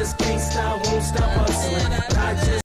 just can't stop, won't stop hustling. But I just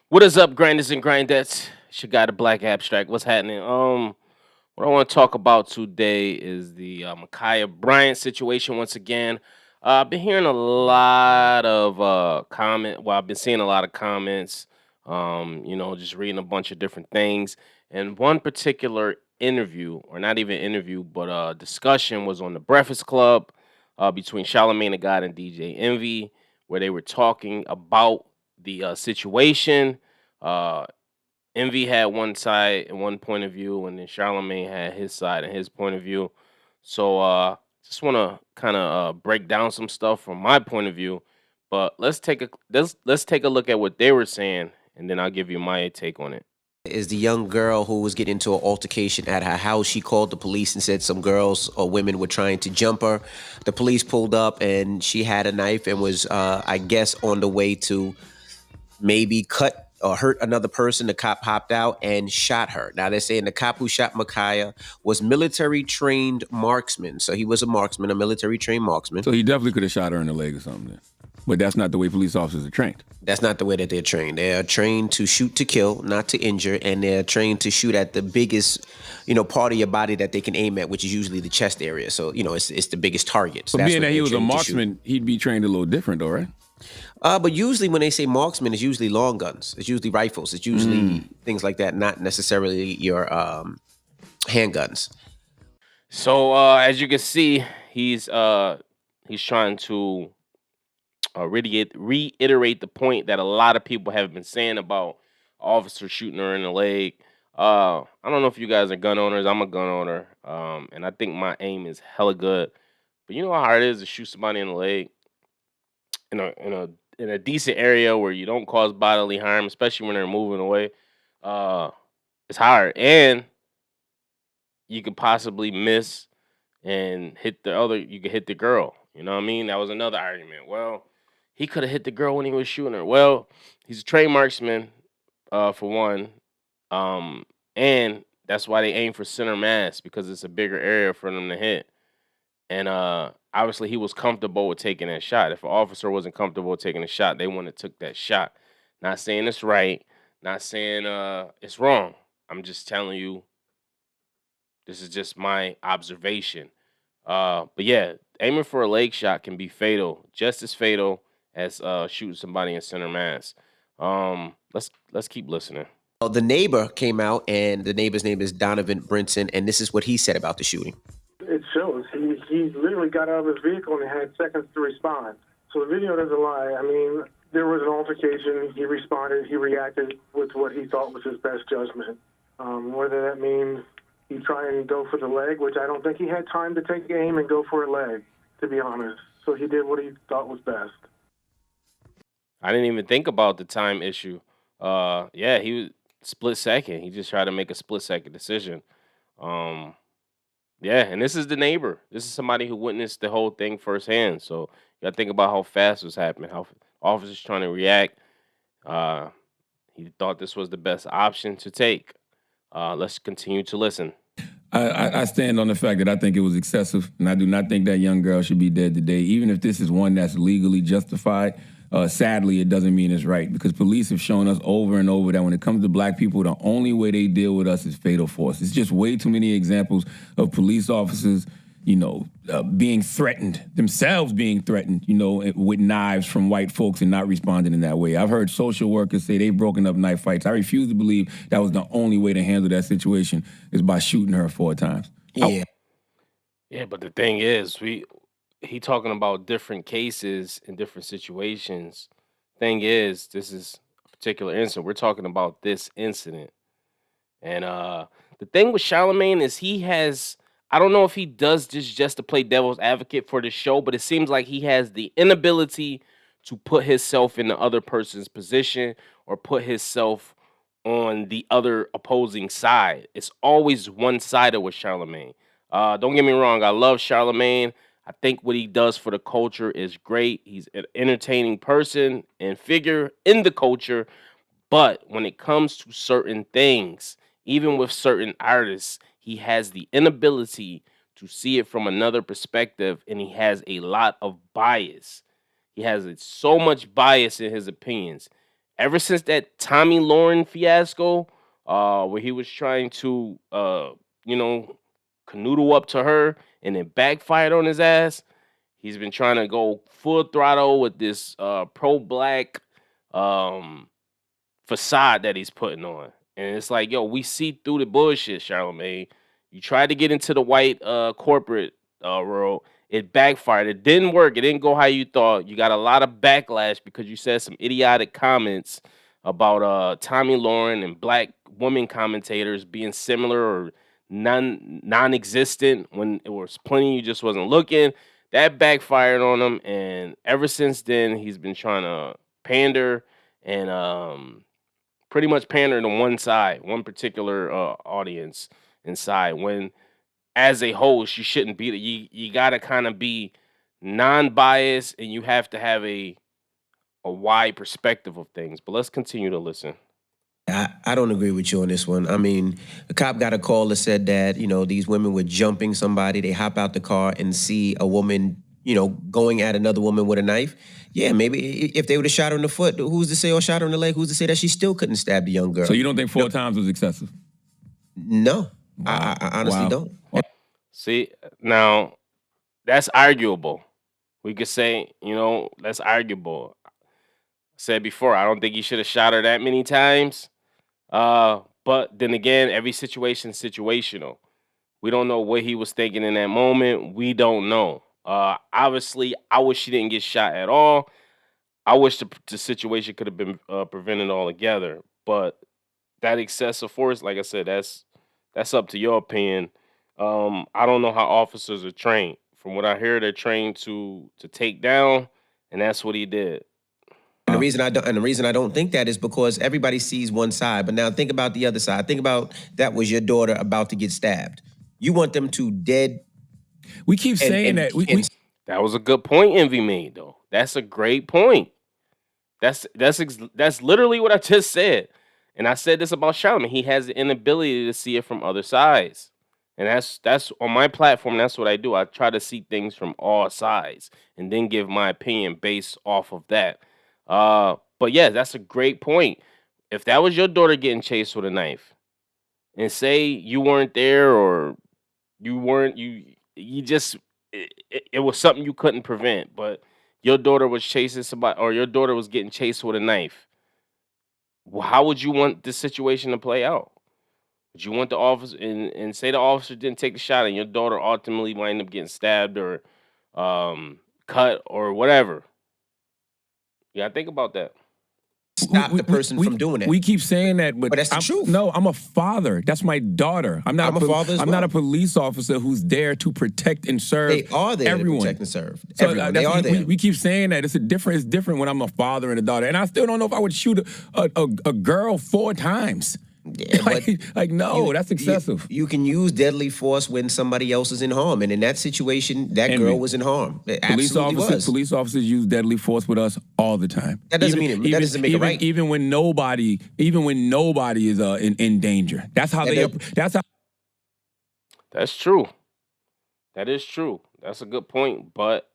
What is up, grinders and grindettes? It's your guy, the Black Abstract. What's happening? What I want to talk about today is the Micaiah Bryant situation once again. I've been hearing a lot of comment. Well, I've been seeing a lot of comments. Just reading a bunch of different things. And one particular interview, or not even interview, but discussion was on the Breakfast Club between Charlamagne the God and DJ Envy, where they were talking about the situation. Uh, Envy had one side and one point of view, and then Charlamagne had his side and his point of view. So just want to kind of break down some stuff from my point of view. But let's take a look at what they were saying, and then I'll give you my take on it. Is the young girl who was getting into an altercation at her house. She called the police and said some girls or women were trying to jump her. The police pulled up and she had a knife and was, I guess, on the way to maybe cut or hurt another person. The cop hopped out and shot her. Now they're saying the cop who shot Micaiah was military trained marksman. So he was a marksman, a military trained marksman. So he definitely could have shot her in the leg or something. Then. But that's not the way police officers are trained. That's not the way that they're trained. They are trained to shoot to kill, not to injure, and they're trained to shoot at the biggest, part of your body that they can aim at, which is usually the chest area. So, it's the biggest target. So But that's being what that he they're was a trained to marksman, he'd be trained a little different, though, right? shoot. But usually when they say marksman, it's usually long guns. It's usually rifles. It's usually things like that, not necessarily your handguns. So as you can see, he's trying to reiterate the point that a lot of people have been saying about officer shooting her in the leg. I don't know if you guys are gun owners. I'm a gun owner, and I think my aim is hella good. But you know how hard it is to shoot somebody in the leg in a decent area where you don't cause bodily harm, especially when they're moving away. Uh, it's hard, and you could possibly miss and hit the other. You could hit the girl. You know what I mean? That was another argument. Well, he could have hit the girl when he was shooting her. Well, he's a trained marksman, for one, and that's why they aim for center mass because it's a bigger area for them to hit. And obviously, he was comfortable with taking that shot. If an officer wasn't comfortable with taking a shot, they wouldn't have took that shot. Not saying it's right. Not saying it's wrong. I'm just telling you this is just my observation. But yeah, aiming for a leg shot can be fatal, just as fatal as shooting somebody in center mass. Let's keep listening. Well, the neighbor came out, and the neighbor's name is Donovan Brinson, and this is what he said about the shooting. It shows. He literally got out of his vehicle and had seconds to respond. So the video doesn't lie. I mean, there was an altercation. He responded. He reacted with what he thought was his best judgment. Whether that means he tried and go for the leg, which I don't think he had time to take aim and go for a leg, to be honest. So he did what he thought was best. I didn't even think about the time issue. Yeah, he was split second. He just tried to make a split second decision. Um, yeah, and this is the neighbor. This is somebody who witnessed the whole thing firsthand. So you gotta think about how fast it was happening, how officers trying to react. Uh, he thought this was the best option to take. Let's continue to listen. I stand on the fact that I think it was excessive, and I do not think that young girl should be dead today. Even if this is one that's legally justified, sadly, it doesn't mean it's right because police have shown us over and over that when it comes to black people, the only way they deal with us is fatal force. It's just way too many examples of police officers, being threatened, themselves being threatened, with knives from white folks and not responding in that way. I've heard social workers say they've broken up knife fights. I refuse to believe that was the only way to handle that situation is by shooting her 4 times. Yeah. Yeah, but the thing is, he talking about different cases and different situations. Thing is, this is a particular incident. We're talking about this incident. And the thing with Charlamagne is he has, I don't know if he does this just to play devil's advocate for the show, but it seems like he has the inability to put himself in the other person's position or put himself on the other opposing side. It's always one-sided with Charlamagne. Don't get me wrong, I love Charlamagne. I think what he does for the culture is great. He's an entertaining person and figure in the culture. But when it comes to certain things, even with certain artists, he has the inability to see it from another perspective and he has a lot of bias. He has so much bias in his opinions. Ever since that Tommy Lauren fiasco, where he was trying to, you know, canoodle up to her and it backfired on his ass, he's been trying to go full throttle with this pro-black facade that he's putting on. And it's like, yo, we see through the bullshit, Charlamagne. You tried to get into the white corporate world. It backfired. It didn't work. It didn't go how you thought. You got a lot of backlash because you said some idiotic comments about Tommy Lauren and black women commentators being similar or non-existent when it was plenty you just wasn't looking. That backfired on him, and ever since then he's been trying to pander and pretty much pander to one side, one particular audience inside. When as a host, you shouldn't be. You gotta kind of be non-biased, and you have to have a wide perspective of things. But let's continue to listen. I don't agree with you on this one. I mean, a cop got a call that said that, these women were jumping somebody. They hop out the car and see a woman, going at another woman with a knife. Yeah, maybe if they would have shot her in the foot, who's to say, or shot her in the leg, who's to say that she still couldn't stab the young girl? So you don't think 4 times was excessive? No, wow. I honestly don't. See, now that's arguable. We could say, that's arguable. I said before, I don't think he should have shot her that many times. But then again, every situation is situational. We don't know what he was thinking in that moment. We don't know. Obviously, I wish she didn't get shot at all. I wish the situation could have been prevented altogether. But that excessive force, like I said, that's up to your opinion. I don't know how officers are trained. From what I hear, they're trained to take down, and that's what he did. And the reason I don't think that is because everybody sees one side. But now think about the other side. Think about that was your daughter about to get stabbed. You want them to dead. We keep saying that. That was a good point Envy made, though. That's a great point. That's literally what I just said. And I said this about Charlamagne. He has the inability to see it from other sides. And that's on my platform. That's what I do. I try to see things from all sides and then give my opinion based off of that. But yeah, that's a great point. If that was your daughter getting chased with a knife, and say you weren't there or you just it was something you couldn't prevent, but your daughter was chasing somebody or your daughter was getting chased with a knife, how would you want this situation to play out? Would you want the officer and say the officer didn't take the shot and your daughter ultimately wind up getting stabbed or cut or whatever? You gotta think about that. Stop the person from doing it. We keep saying that, but that's the truth. No, I'm a father. That's my daughter. I'm not a father. I'm not a police officer who's there to protect and serve. They are there everyone. To protect and serve. So everyone. They are there. We keep saying that it's different when I'm a father and a daughter, and I still don't know if I would shoot a girl 4 times. Yeah, but no, that's excessive. You can use deadly force when somebody else is in harm, and in that situation, that girl was in harm. Police officers use deadly force with us all the time. That doesn't mean it. That doesn't make it right. Even when nobody is in danger. That's how That's how. That's true. That is true. That's a good point. But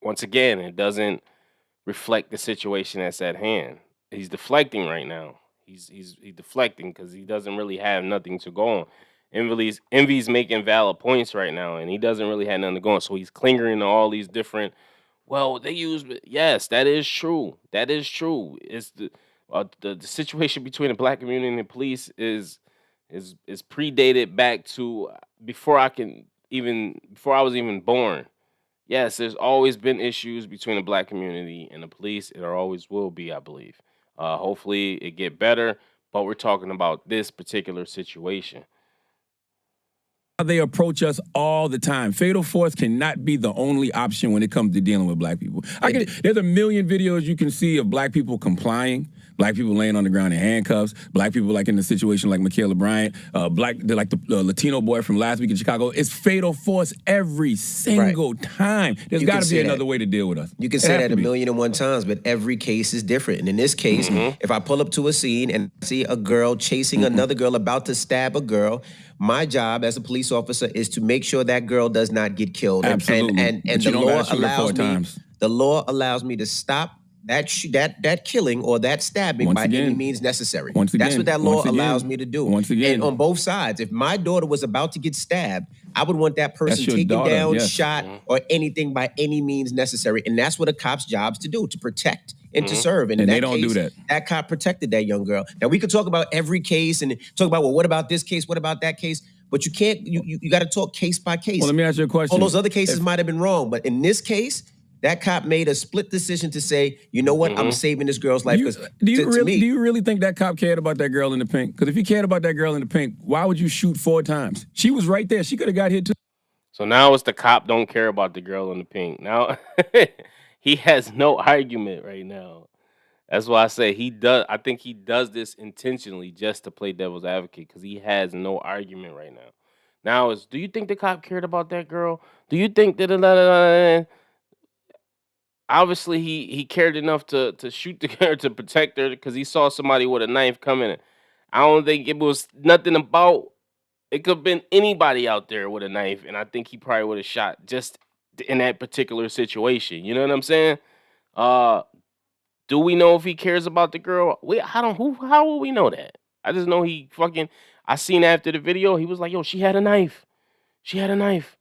once again, it doesn't reflect the situation that's at hand. He's deflecting right now. He's deflecting because he doesn't really have nothing to go on. Envy's making valid points right now, and he doesn't really have nothing to go on. So he's clinging to all these different. Well, they use yes, that is true. That is true. It's the situation between the black community and the police is predated back to before I was even born. Yes, there's always been issues between the black community and the police. There always will be, I believe. Hopefully it get better, but we're talking about this particular situation. They approach us all the time. Fatal force cannot be the only option when it comes to dealing with black people. There's a million videos you can see of black people complying, black people laying on the ground in handcuffs, black people like in a situation like Michaela Bryant, like the Latino boy from last week in Chicago. It's fatal force every single time. There's got to be another way to deal with us. You can say that a million and one times, but every case is different. And in this case, if I pull up to a scene and see a girl chasing another girl about to stab a girl, my job as a police officer is to make sure that girl does not get killed. Absolutely. And the The law allows me to stop that killing or that stabbing Once by any again. means necessary. Once That's again. what that law Once again. allows me to do. Once again. And on both sides, if my daughter was about to get stabbed, I would want that person your taken daughter, down, yes. shot, or anything by any means necessary. And that's what a cop's job's to do, to protect and to serve. And in And that they don't do case, that. that cop protected that young girl. Now we could talk about every case and talk about, well, what about this case? What about that case? But you can't, you got to talk case by case. Well, let me ask you a question. All those other cases might have been wrong, but in this case, that cop made a split decision to say, you know what, I'm saving this girl's life. Do you really think that cop cared about that girl in the pink? Because if he cared about that girl in the pink, why would you shoot 4 times? She was right there. She could have got hit too. So now it's the cop don't care about the girl in the pink. Now he has no argument right now. That's why I say he does. I think he does this intentionally just to play devil's advocate because he has no argument right now. Now is, do you think the cop cared about that girl? Do you think that? Obviously, he cared enough to shoot the girl to protect her because he saw somebody with a knife coming. I don't think it was nothing about. It could have been anybody out there with a knife, and I think he probably would have shot just in that particular situation. You know what I'm saying? Do we know if he cares about the girl? How will we know that? I just know he fucking. I seen after the video, he was like, "Yo, she had a knife. She had a knife."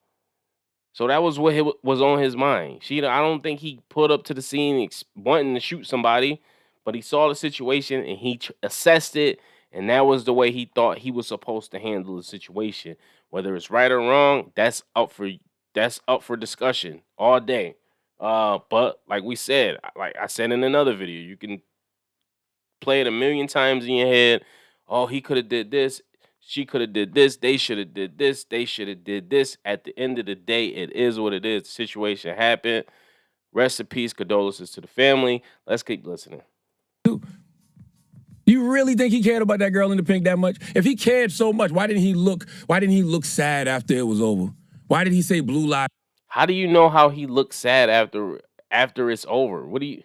So that was what was on his mind. I don't think he put up to the scene wanting to shoot somebody, but he saw the situation and he assessed it, and that was the way he thought he was supposed to handle the situation. Whether it's right or wrong, that's up for discussion all day. But like we said, like I said in another video, you can play it a million times in your head. Oh, he could have did this. She could have did this. They should have did this. They should have did this. At the end of the day, it is what it is. The situation happened. Rest in peace. Condolences to the family. Let's keep listening. You really think he cared about that girl in the pink that much? If he cared so much, why didn't he look sad after it was over? Why did he say blue light? How do you know how he looks sad after it's over? What do you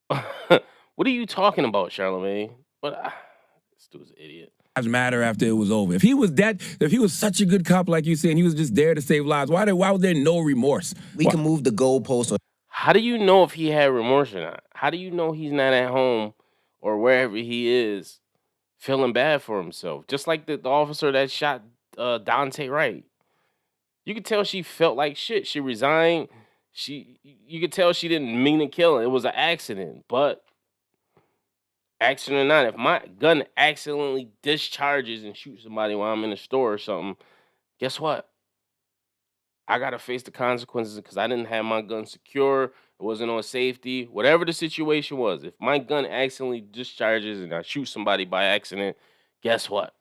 what are you talking about, Charlamagne? This dude's an idiot. Matter after it was over. If he was such a good cop like you said, and he was just there to save lives, why was there no remorse? We can move the goalpost. How do you know if he had remorse or not? How do you know he's not at home or wherever he is feeling bad for himself? Just like the officer that shot Dante Wright. You could tell she felt like shit. She resigned. You could tell she didn't mean to kill him. It was an accident, but accident or not, if my gun accidentally discharges and shoots somebody while I'm in the store or something, guess what? I got to face the consequences because I didn't have my gun secure. It wasn't on safety. Whatever the situation was, if my gun accidentally discharges and I shoot somebody by accident, guess what?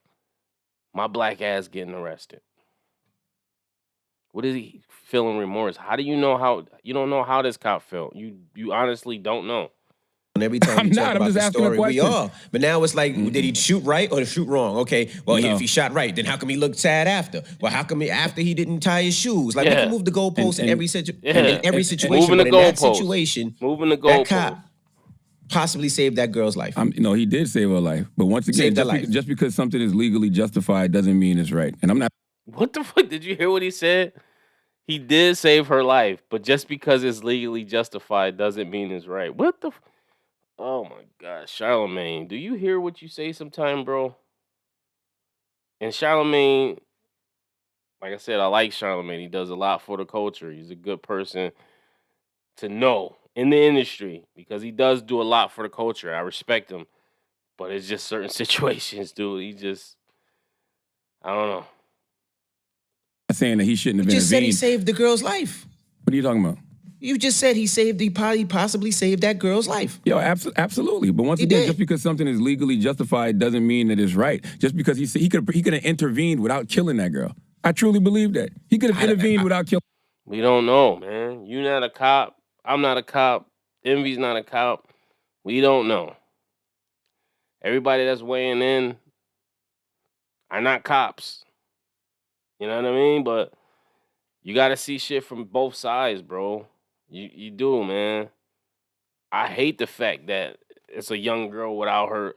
My black ass getting arrested. What is he feeling remorse? How do you know how? You don't know how this cop felt. You honestly don't know. Every time we talk about the story, we are. But now it's like, did he shoot right or shoot wrong? Okay, well, if he shot right, then how come he looked sad after? Well, how come after he didn't tie his shoes? Like, we can move the goalposts in every situation. But in that situation, that cop possibly saved that girl's life. No, he did save her life. But once again, just because something is legally justified doesn't mean it's right. And I'm not. What the fuck? Did you hear what he said? He did save her life, but just because it's legally justified doesn't mean it's right. What the? Oh my God, Charlamagne, do you hear what you say sometime, bro? And Charlamagne, like I said, I like Charlamagne. He does a lot for the culture. He's a good person to know in the industry because he does do a lot for the culture. I respect him, but it's just certain situations, dude. I don't know. I'm saying that he shouldn't have intervened. You just said he saved the girl's life. What are you talking about? You just said he possibly saved that girl's life. Yo, absolutely. But once again, just because something is legally justified doesn't mean that it's right. Just because he could have intervened without killing that girl. I truly believe that. He could have intervened without killing. We don't know, man. You're not a cop. I'm not a cop. Envy's not a cop. We don't know. Everybody that's weighing in are not cops. You know what I mean? But you got to see shit from both sides, bro. You do, man. I hate the fact that it's a young girl without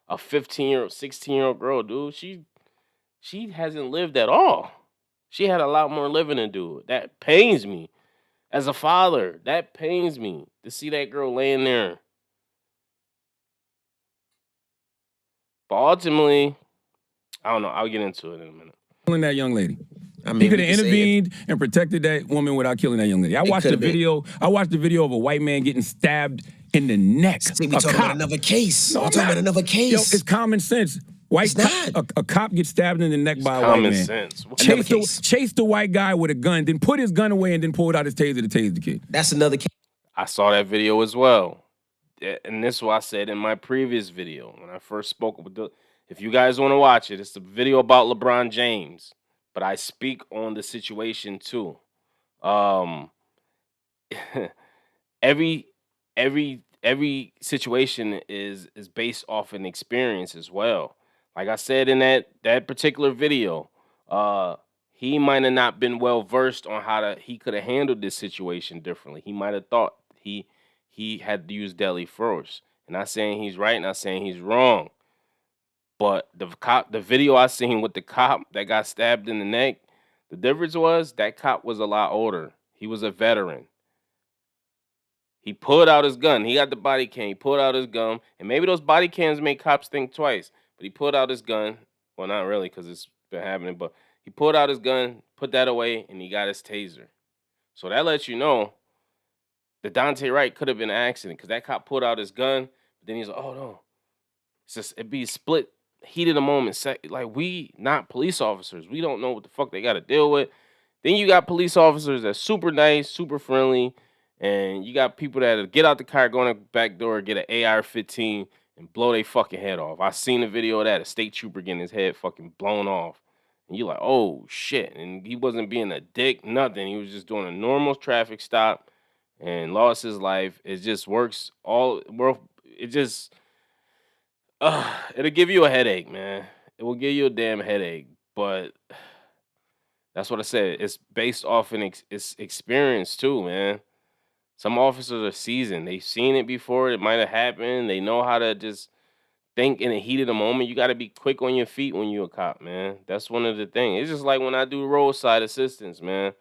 a 15-year-old, 16-year-old girl, dude. She hasn't lived at all. She had a lot more living to do. That pains me. As a father, that pains me to see that girl laying there. But ultimately, I don't know. I'll get into it in a minute. Killing that young lady. I He mean, could we have can say it. intervened and protected that woman without killing that young lady. I watched the could've been. video. I watched the video of a white man getting stabbed in the neck. See, we A talking cop. about another case. No, We're I'm talking not. about another Yo, case. it's common sense. It's not. A cop gets stabbed in the neck by a white Common man. sense. Another case. Chase the white guy with a gun, then put his gun away and then pulled out his taser to tase the kid. That's another case. I saw that video as well. And this is what I said in my previous video when I first spoke with the. If you guys want to watch it, it's a video about LeBron James, but I speak on the situation too. Every situation is based off an experience as well. Like I said in that particular video, he might have not been well versed on he could have handled this situation differently. He might have thought he had to use deadly force. And not saying he's right, not saying he's wrong. But the video I seen with the cop that got stabbed in the neck, the difference was that cop was a lot older. He was a veteran. He pulled out his gun. He got the body cam. He pulled out his gun. And maybe those body cams make cops think twice. But he pulled out his gun. Well, not really, because it's been happening. But he pulled out his gun, put that away, and he got his taser. So that lets you know that Dante Wright could have been an accident. Because that cop pulled out his gun. But then he's like, oh, no. It's just, it'd be split heat of the moment. Like, we not police officers. We don't know what the fuck they got to deal with. Then you got police officers that's super nice, super friendly. And you got people that get out the car, go in the back door, get an AR-15, and blow their fucking head off. I seen a video of that, a state trooper getting his head fucking blown off. And you're like, oh, shit. And he wasn't being a dick, nothing. He was just doing a normal traffic stop and lost his life. It just works it just, it'll give you a headache, man. It will give you a damn headache. But that's what I said. It's based off it's experience, too, man. Some officers are seasoned. They've seen it before. It might have happened. They know how to just think in the heat of the moment. You got to be quick on your feet when you're a cop, man. That's one of the things. It's just like when I do roadside assistance, man.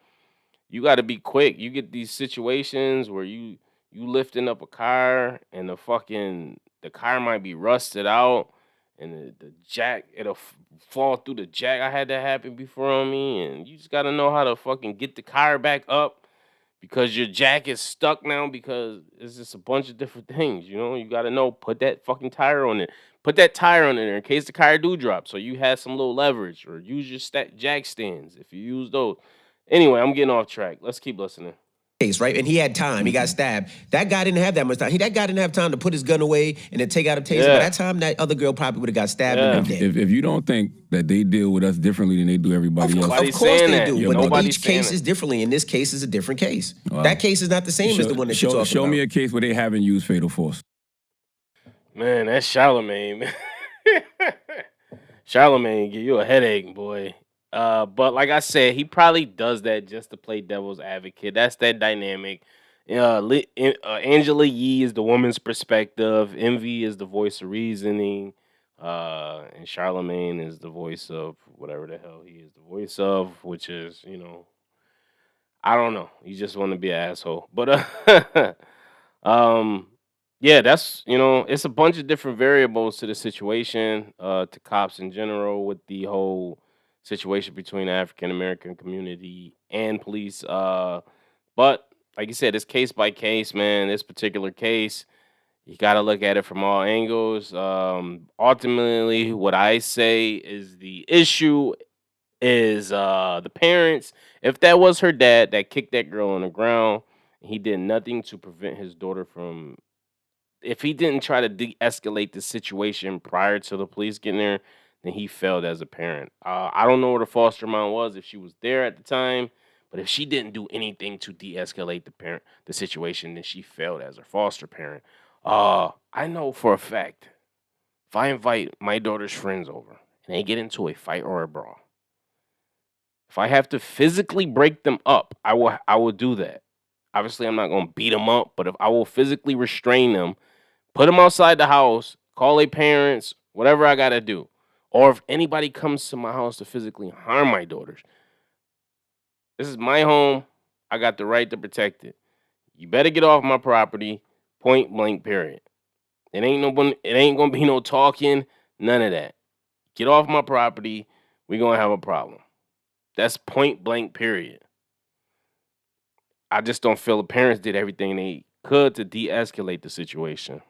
You got to be quick. You get these situations where you lifting up a car and the car might be rusted out and the jack, it'll fall through the jack. I had that happen before on me, and you just got to know how to fucking get the car back up. Because your jack is stuck now because it's just a bunch of different things, you know? You got to know, put that fucking tire on it. Put that tire on there in case the car do drop so you have some little leverage, or use your jack stands if you use those. Anyway, I'm getting off track. Let's keep listening. Case, right? And he had time. He got stabbed. That guy didn't have that much time. That guy didn't have time to put his gun away and then take out a taser. Yeah. By that time, that other girl probably would have got stabbed and been dead. If you don't think that they deal with us differently than they do everybody else, Nobody's Of course saying they that. do, Yeah, but nobody's each case saying is differently. In this case, is a different case. Wow. That case is not the same as the one that you're talking show about. me a case where they haven't used fatal force. Man, that's Charlamagne, man. Charlamagne give you a headache, boy. But like I said, he probably does that just to play devil's advocate. That's that dynamic. Angela Yee is the woman's perspective. Envy is the voice of reasoning. And Charlamagne is the voice of whatever the hell he is the voice of, which is, I don't know. You just want to be an asshole. But yeah, that's it's a bunch of different variables to the situation, to cops in general, with the whole situation between the African American community and police. But like you said, it's case by case, man. This particular case, you got to look at it from all angles. Ultimately, what I say is the issue is the parents. If that was her dad that kicked that girl on the ground, he did nothing to prevent his daughter from. If he didn't try to de-escalate the situation prior to the police getting there, then he failed as a parent. I don't know where the foster mom was, if she was there at the time, but if she didn't do anything to de-escalate the situation, then she failed as a foster parent. I know for a fact, if I invite my daughter's friends over and they get into a fight or a brawl, if I have to physically break them up, I will do that. Obviously, I'm not going to beat them up, but if I will physically restrain them, put them outside the house, call their parents, whatever I got to do. Or if anybody comes to my house to physically harm my daughters, this is my home. I got the right to protect it. You better get off my property, point blank, period. It ain't gonna be no talking, none of that. Get off my property, we're gonna have a problem. That's point blank, period. I just don't feel the parents did everything they could to de-escalate the situation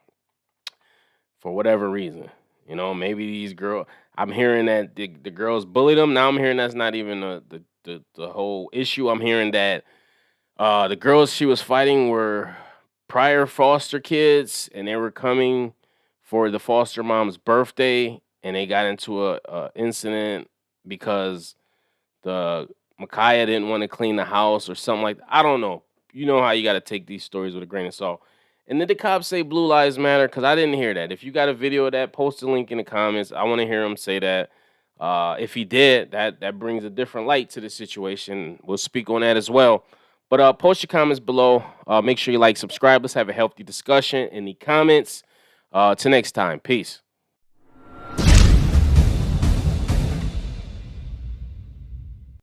for whatever reason. You know, maybe these girls. I'm hearing that the girls bullied them. Now I'm hearing that's not even the whole issue. I'm hearing that the girls she was fighting were prior foster kids, and they were coming for the foster mom's birthday, and they got into a incident because the Micaiah didn't want to clean the house or something like that. I don't know. You know how you got to take these stories with a grain of salt. And did the cops say Blue Lives Matter? Because I didn't hear that. If you got a video of that, post a link in the comments. I want to hear him say that. If he did, that brings a different light to the situation. We'll speak on that as well. But post your comments below. Make sure you like, subscribe. Let's have a healthy discussion in the comments. Till next time. Peace.